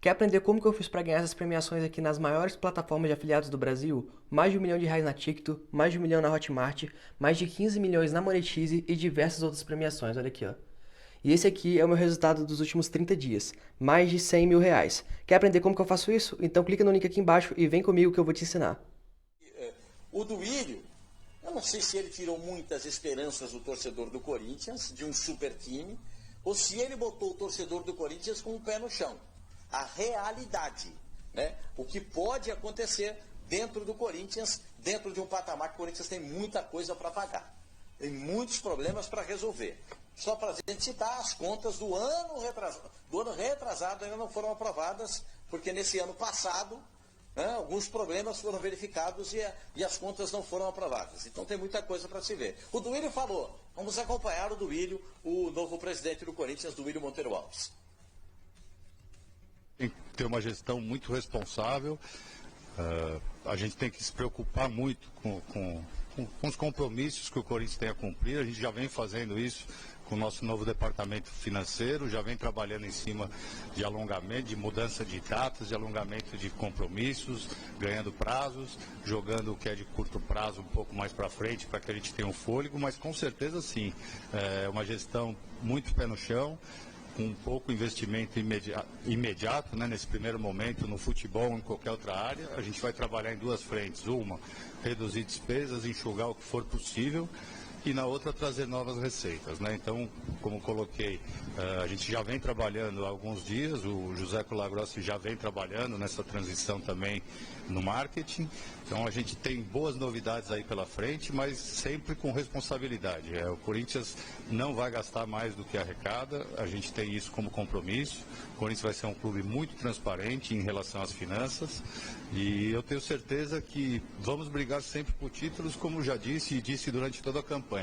Quer aprender como que eu fiz para ganhar essas premiações aqui nas maiores plataformas de afiliados do Brasil? Mais de R$ 1 milhão na Ticto, mais de 1 milhão na Hotmart, mais de 15 milhões na Monetize e diversas outras premiações, olha aqui, ó. E esse aqui é o meu resultado dos últimos 30 dias, mais de R$ 100 mil. Quer aprender como que eu faço isso? Então clica no link aqui embaixo e vem comigo que eu vou te ensinar. O Duílio, eu não sei se ele tirou muitas esperanças do torcedor do Corinthians, de um super time, ou se ele botou o torcedor do Corinthians com o pé no chão. A realidade, né? O que pode acontecer dentro do Corinthians, dentro de um patamar que o Corinthians tem muita coisa para pagar. Tem muitos problemas para resolver. Só para a gente citar, as contas do ano retrasado ainda não foram aprovadas, porque nesse ano passado, né, alguns problemas foram verificados e as contas não foram aprovadas. Então tem muita coisa para se ver. O Duílio falou, vamos acompanhar o Duílio, o novo presidente do Corinthians, Duílio Monteiro Alves. Tem que ter uma gestão muito responsável, a gente tem que se preocupar muito com os compromissos que o Corinthians tem a cumprir, a gente já vem fazendo isso com o nosso novo departamento financeiro, já vem trabalhando em cima de alongamento, de mudança de datas, de alongamento de compromissos, ganhando prazos, jogando o que é de curto prazo um pouco mais para frente para que a gente tenha um fôlego, mas com certeza sim, é uma gestão muito pé no chão, com pouco investimento imediato, né, nesse primeiro momento, no futebol ou em qualquer outra área. A gente vai trabalhar em duas frentes. Uma, reduzir despesas, enxugar o que for possível, e na outra trazer novas receitas, né? Então, como coloquei, a gente já vem trabalhando há alguns dias, o José Colagrossi já vem trabalhando nessa transição também no marketing, então a gente tem boas novidades aí pela frente, mas sempre com responsabilidade. O Corinthians não vai gastar mais do que arrecada, a gente tem isso como compromisso, o Corinthians vai ser um clube muito transparente em relação às finanças, e eu tenho certeza que vamos brigar sempre por títulos, como já disse e disse durante toda a campanha.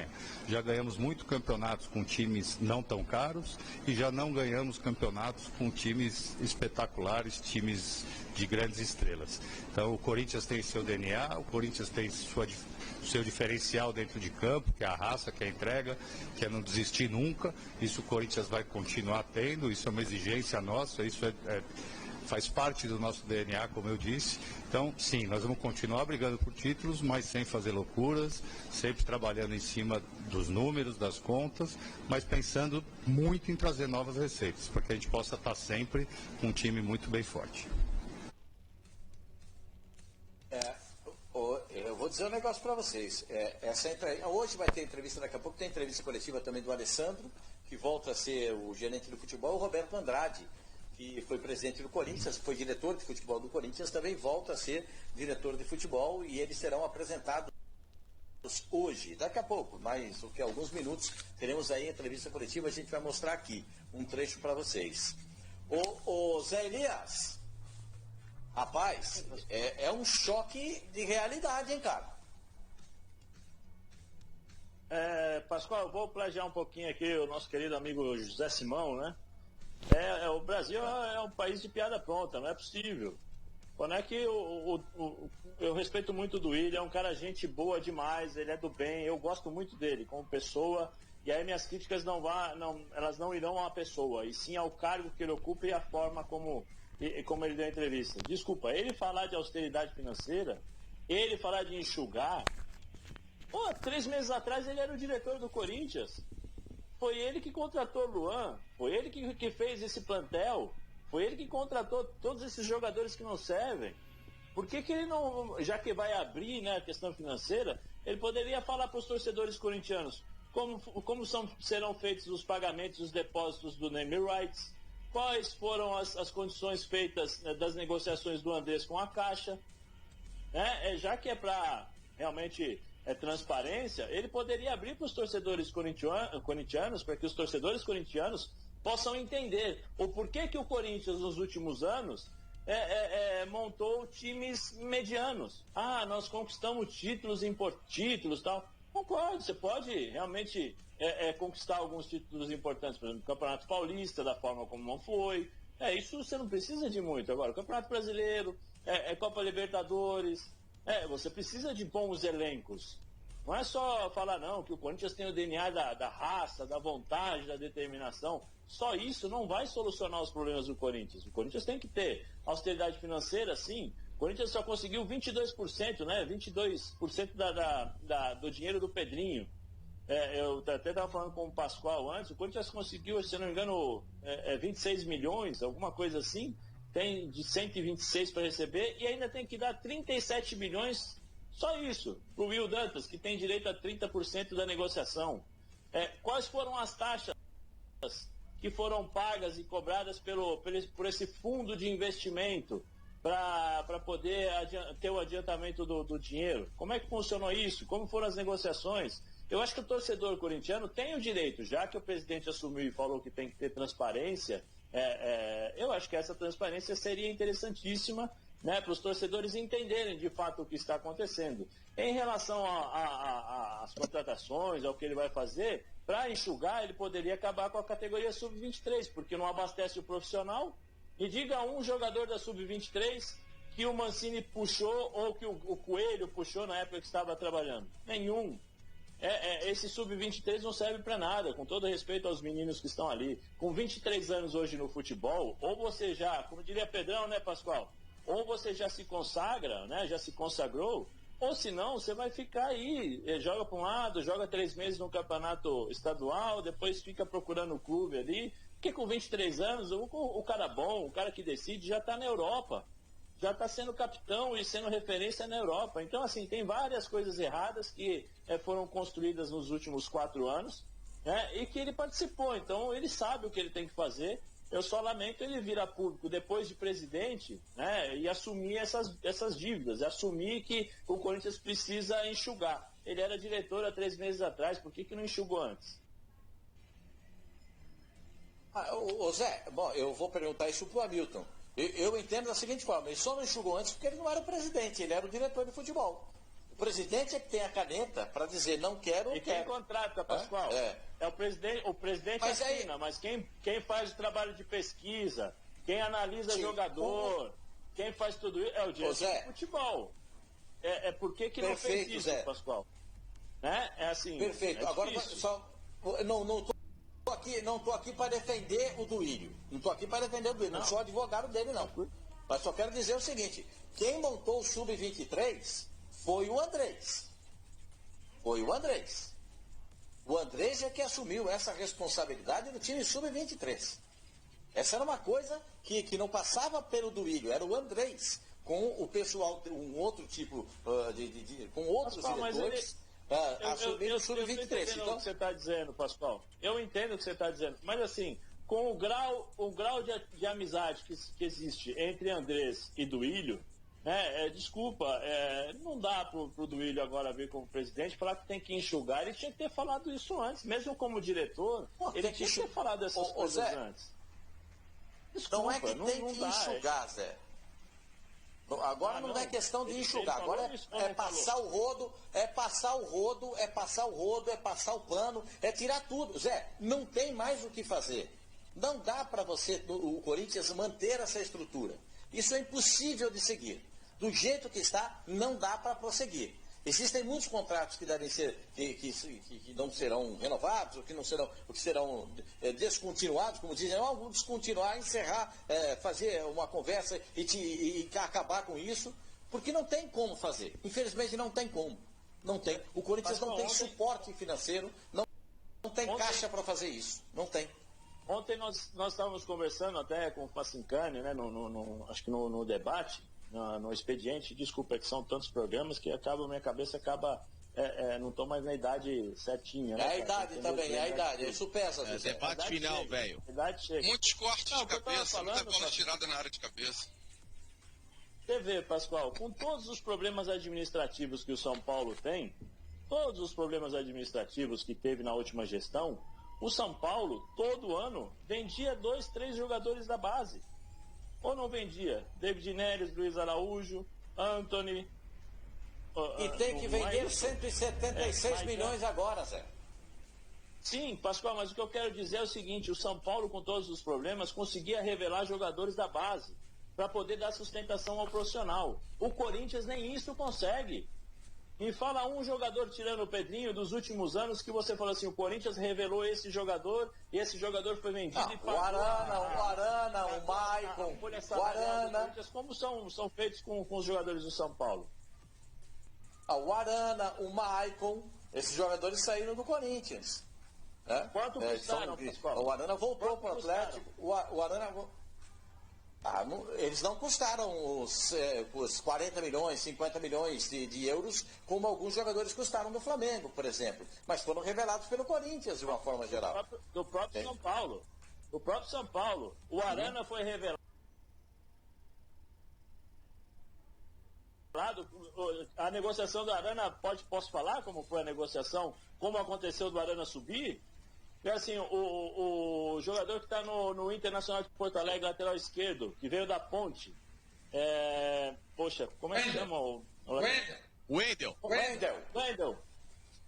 Já ganhamos muitos campeonatos com times não tão caros e já não ganhamos campeonatos com times espetaculares, times de grandes estrelas. Então o Corinthians tem seu DNA, o Corinthians tem seu diferencial dentro de campo, que é a raça, que é a entrega, que é não desistir nunca. Isso o Corinthians vai continuar tendo, isso é uma exigência nossa, isso faz parte do nosso DNA, como eu disse. Então, sim, nós vamos continuar brigando por títulos, mas sem fazer loucuras, sempre trabalhando em cima dos números, das contas, mas pensando muito em trazer novas receitas, para que a gente possa estar sempre com um time muito bem forte. Eu vou dizer um negócio para vocês. Hoje vai ter entrevista, daqui a pouco tem entrevista coletiva também do Alessandro, que volta a ser o gerente do futebol, o Roberto Andrade, que foi presidente do Corinthians, foi diretor de futebol do Corinthians, também volta a ser diretor de futebol e eles serão apresentados hoje, daqui a pouco, mais do que alguns minutos, teremos aí a entrevista coletiva, a gente vai mostrar aqui um trecho para vocês. O Zé Elias, rapaz, é um choque de realidade, hein, cara? Pascoal, eu vou plagiar um pouquinho aqui o nosso querido amigo José Simão, né? O Brasil é um país de piada pronta, não é possível. Quando é que eu respeito muito do Willian, é um cara gente boa demais, ele é do bem, eu gosto muito dele como pessoa, e aí minhas críticas elas não irão à pessoa, e sim ao cargo que ele ocupa e a forma como ele deu a entrevista. Desculpa, ele falar de austeridade financeira, ele falar de enxugar, 3 meses atrás ele era o diretor do Corinthians. Foi ele que contratou o Luan, foi ele que fez esse plantel, foi ele que contratou todos esses jogadores que não servem. Por que ele não, já que vai abrir, né, a questão financeira, ele poderia falar para os torcedores corintianos como serão feitos os pagamentos, os depósitos do name rights, quais foram as condições feitas, né, das negociações do Andrés com a Caixa, né, já que é para realmente transparência, ele poderia abrir para os torcedores corintianos, para que os torcedores corintianos possam entender o porquê que o Corinthians nos últimos anos montou times medianos. Nós conquistamos títulos títulos e tal. Concordo, você pode realmente conquistar alguns títulos importantes, por exemplo, o Campeonato Paulista, da forma como não foi. Isso você não precisa de muito. Agora, o Campeonato Brasileiro, Copa Libertadores, você precisa de bons elencos. Não é só falar, não, que o Corinthians tem o DNA da raça, da vontade, da determinação. Só isso não vai solucionar os problemas do Corinthians. O Corinthians tem que ter austeridade financeira, sim. O Corinthians só conseguiu 22%, né? 22% do dinheiro do Pedrinho. Eu até estava falando com o Pascoal antes, o Corinthians conseguiu, se não me engano, 26 milhões, alguma coisa assim, tem de 126 para receber e ainda tem que dar 37 milhões, só isso, para o Will Dantas, que tem direito a 30% da negociação. Quais foram as taxas que foram pagas e cobradas por esse fundo de investimento para poder ter o adiantamento do dinheiro? Como é que funcionou isso? Como foram as negociações? Eu acho que o torcedor corintiano tem o direito, já que o presidente assumiu e falou que tem que ter transparência, eu acho que essa transparência seria interessantíssima, né, para os torcedores entenderem de fato o que está acontecendo. Em relação às contratações, ao que ele vai fazer, para enxugar, ele poderia acabar com a categoria sub-23, porque não abastece o profissional. E diga um jogador da sub-23 que o Mancini puxou ou que o Coelho puxou na época que estava trabalhando. Nenhum. Esse sub-23 não serve para nada, com todo respeito aos meninos que estão ali. Com 23 anos hoje no futebol, ou você já, como diria Pedrão, né, Pascoal? Ou você já se consagra, né, já se consagrou, ou se não, você vai ficar aí, joga para um lado, joga 3 meses no campeonato estadual, depois fica procurando o clube ali, porque com 23 anos, o cara bom, o cara que decide, já está na Europa. Já está sendo capitão e sendo referência na Europa. Então, assim, tem várias coisas erradas que foram construídas nos últimos 4 anos, né, e que ele participou. Então, ele sabe o que ele tem que fazer. Eu só lamento ele vir a público depois de presidente, né, e assumir essas dívidas, assumir que o Corinthians precisa enxugar. Ele era diretor há 3 meses atrás, por que não enxugou antes? Ô Zé, bom, eu vou perguntar isso para o Hamilton. Eu entendo da seguinte forma, ele só não enxugou antes porque ele não era o presidente, ele era o diretor de futebol. O presidente é que tem a caneta para dizer não quero, e quem contrata, Pascoal? É o presidente mas assina, mas quem faz o trabalho de pesquisa, quem analisa jogador, quem faz tudo isso é o diretor de futebol. Por que não fez isso, Zé. Pascoal? Né? É assim. Perfeito. Agora só não estou aqui para defender o Duílio. Não estou aqui para defender o Duílio. Não sou advogado dele, não. Mas só quero dizer o seguinte: quem montou o Sub-23 foi o Andrés. Foi o Andrés. O Andrés é que assumiu essa responsabilidade do time Sub-23. Essa era uma coisa que não passava pelo Duílio, era o Andrés, com o pessoal, um outro tipo com outros diretores. Eu estou entendendo o que você está dizendo, Pascoal. Eu entendo o que você está dizendo. Mas assim, com o grau de amizade que existe entre Andrés e Duílio, né, desculpa, não dá para o Duílio agora vir como presidente falar que tem que enxugar. Ele tinha que ter falado isso antes. Mesmo como diretor, ele tinha que ter falado essas coisas antes. Desculpa, não é que tem que enxugar, Zé. Agora não é questão de enxugar, agora é passar o rodo, é passar o pano, é tirar tudo. Zé, não tem mais o que fazer. Não dá para o Corinthians, manter essa estrutura. Isso é impossível de seguir. Do jeito que está, não dá para prosseguir. Existem muitos contratos que devem ser, que não serão renovados, ou que serão descontinuados, como dizem, descontinuar, encerrar, fazer uma conversa e acabar com isso, porque não tem como fazer. Infelizmente não tem como. Não tem. O Corinthians não tem suporte financeiro, não tem caixa para fazer isso. Não tem. Ontem nós estávamos conversando até com o Facincani, né, acho que no debate, no expediente, desculpa, é que são tantos programas que minha cabeça acaba, não estou mais na idade certinha. Né, a idade também, a idade, isso pesa. Debate final, velho. Muitos cortes de cabeça, muita bola tirada na área de cabeça. Você vê, Pascoal, com todos os problemas administrativos que o São Paulo tem, todos os problemas administrativos que teve na última gestão, o São Paulo, todo ano, vendia 2, 3 jogadores da base. Ou não vendia? David Neres, Luiz Araújo, Anthony. E tem que vender 176 milhões agora, Zé. Sim, Pascoal, mas o que eu quero dizer é o seguinte: o São Paulo, com todos os problemas, conseguia revelar jogadores da base para poder dar sustentação ao profissional. O Corinthians nem isso consegue. Me fala um jogador tirando o Pedrinho dos últimos anos que você falou assim, o Corinthians revelou esse jogador e esse jogador foi vendido e pagou. O Arana, o Maicon, o Arana. Como são feitos com os jogadores do São Paulo? O Arana, o Maicon, esses jogadores saíram do Corinthians. Né? Quanto custaram, Pascoal? O Arana voltou para o Atlético. O Arana... eles não custaram os 40 milhões, 50 milhões de euros, como alguns jogadores custaram no Flamengo, por exemplo. Mas foram revelados pelo Corinthians, de uma forma geral. Do próprio São Paulo. O próprio São Paulo. O Arana foi revelado. A negociação do Arana, posso falar como foi a negociação? Como aconteceu do Arana subir? É assim, o jogador que está no Internacional de Porto Alegre, lateral esquerdo, que veio da Ponte. Poxa, como é que chama? Wendel.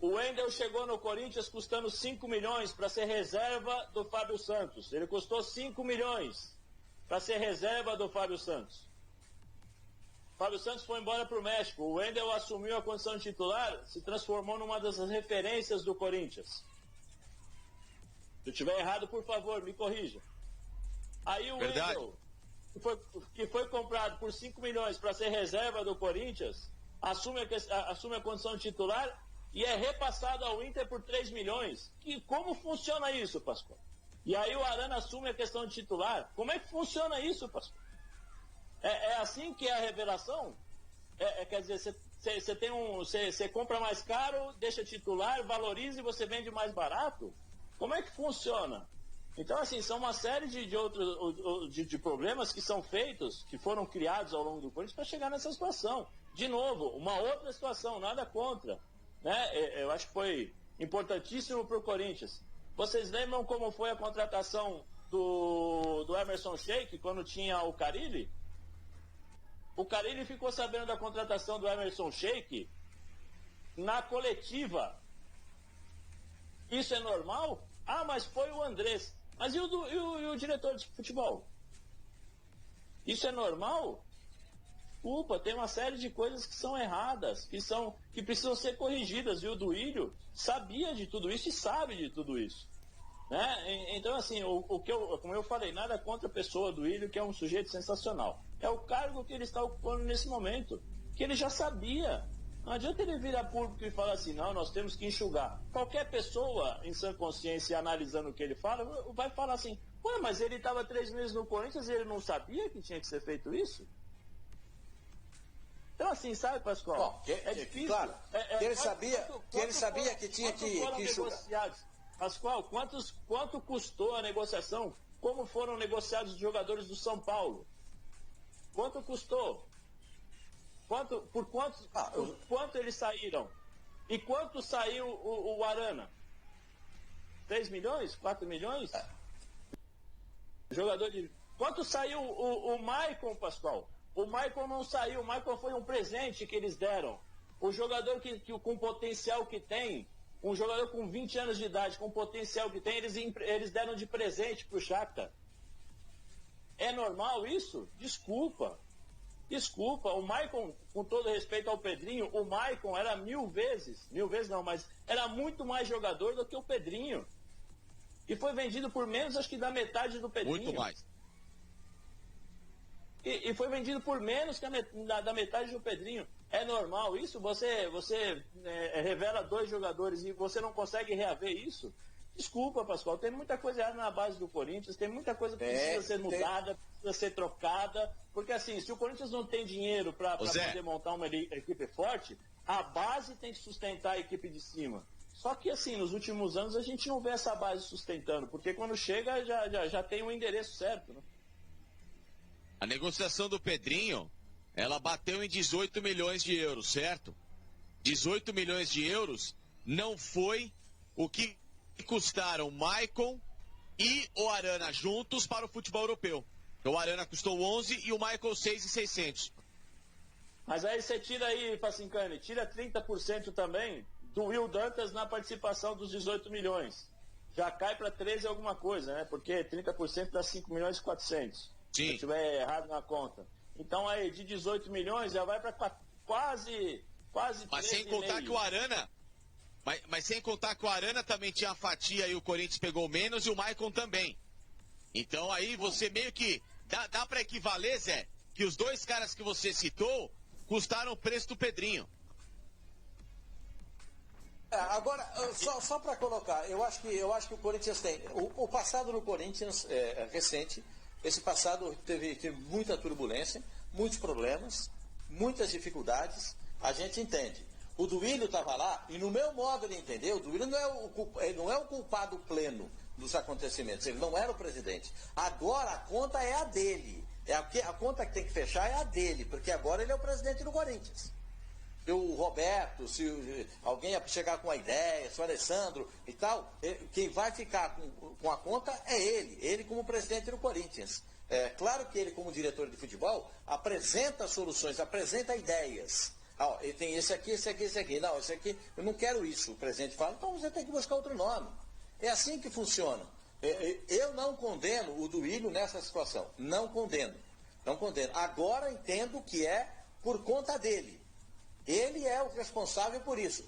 O Wendel chegou no Corinthians custando 5 milhões para ser reserva do Fábio Santos. Ele custou 5 milhões para ser reserva do Fábio Santos. Fábio Santos foi embora para o México. O Wendel assumiu a condição de titular, se transformou numa das referências do Corinthians. Se eu estiver errado, por favor, me corrija. Aí o Wendel, que foi comprado por 5 milhões para ser reserva do Corinthians, assume a condição de titular e é repassado ao Inter por 3 milhões. Como funciona isso, Pascoal? E aí o Arana assume a questão de titular. Como é que funciona isso, Pascoal? É assim que é a revelação? Quer dizer, você compra mais caro, deixa titular, valoriza e você vende mais barato? Como é que funciona? Então, assim, são uma série de outros de problemas que são feitos, que foram criados ao longo do Corinthians para chegar nessa situação. De novo, uma outra situação, nada contra. Né? Eu acho que foi importantíssimo para o Corinthians. Vocês lembram como foi a contratação do Emerson Sheik, quando tinha o Carille? O Carille ficou sabendo da contratação do Emerson Sheik na coletiva. Isso é normal? Mas foi o Andrés. Mas e o diretor de futebol? Isso é normal? Desculpa, tem uma série de coisas que são erradas, que precisam ser corrigidas. E o Duílio sabia de tudo isso e sabe de tudo isso. Né? Então, assim, como eu falei, nada contra a pessoa do Duílio, que é um sujeito sensacional. É o cargo que ele está ocupando nesse momento, que ele já sabia. Não adianta ele vir a público e falar assim, não, nós temos que enxugar. Qualquer pessoa em sã consciência, analisando o que ele fala, vai falar assim, mas ele estava 3 meses no Corinthians e ele não sabia que tinha que ser feito isso? Então, assim, sabe, Pascoal? É difícil. Claro, ele sabia que tinha que enxugar. Pascoal, quanto custou a negociação? Como foram negociados os jogadores do São Paulo? Quanto custou? Por quanto eles saíram? E quanto saiu o Arana? 3 milhões? 4 milhões? Quanto saiu o Maicon, Pascoal? O Maicon não saiu, o Maicon foi um presente que eles deram. O jogador com o potencial que tem, um jogador com 20 anos de idade, com o potencial que tem, eles deram de presente para o Shakhtar. É normal isso? Desculpa, o Maicon, com todo respeito ao Pedrinho, o Maicon era mil vezes não, mas era muito mais jogador do que o Pedrinho. E foi vendido por menos, acho que da metade do Pedrinho. Muito mais. E foi vendido por menos que da metade do Pedrinho. É normal isso? Você revela 2 jogadores e você não consegue reaver isso? Desculpa, Pascoal, tem muita coisa errada na base do Corinthians, tem muita coisa que precisa ser mudada, precisa ser trocada, porque assim, se o Corinthians não tem dinheiro para poder montar uma equipe forte, a base tem que sustentar a equipe de cima. Só que assim, nos últimos anos a gente não vê essa base sustentando, porque quando chega já tem um endereço certo, né? A negociação do Pedrinho, ela bateu em 18 milhões de euros, certo? 18 milhões de euros não foi o que custaram Maicon e o Arana juntos para o futebol europeu. O Arana custou 11 e o Maicon 6.600. Mas aí você tira aí, Facincani, tira 30% também do Will Dantas na participação dos 18 milhões. Já cai para 13 alguma coisa, né? Porque 30% dá 5 milhões e 400. Sim. Se eu estiver errado na conta. Então aí de 18 milhões já vai para quase quase Mas sem contar que o Arana... Mas sem contar que o Arana também tinha a fatia e o Corinthians pegou menos e o Maicon também. Então aí você meio que... Dá para equivaler, Zé, que os dois caras que você citou custaram o preço do Pedrinho. Agora, só para colocar, eu acho que o Corinthians tem... O passado no Corinthians é recente. Esse passado teve muita turbulência, muitos problemas, muitas dificuldades. A gente entende. O Duílio estava lá, e no meu modo de entender, o Duílio não é o culpado pleno dos acontecimentos. Ele não era o presidente. Agora a conta é a dele. A conta que tem que fechar é a dele, porque agora ele é o presidente do Corinthians. O Roberto, se alguém chegar com a ideia, se o Alessandro e tal, quem vai ficar com a conta é ele como presidente do Corinthians. É claro que ele, como diretor de futebol, apresenta soluções, apresenta ideias. Ele tem esse aqui. Não, esse aqui, eu não quero isso. O presidente fala, então você tem que buscar outro nome. É assim que funciona. Eu não condeno o Duílio nessa situação. Não condeno. Agora entendo que é por conta dele. Ele é o responsável por isso.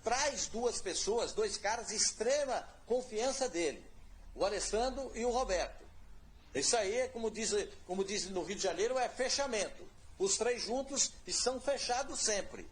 Traz duas pessoas, dois caras de extrema confiança dele. O Alessandro e o Roberto. Isso aí, como diz no Rio de Janeiro, é fechamento. Os três juntos estão fechados sempre.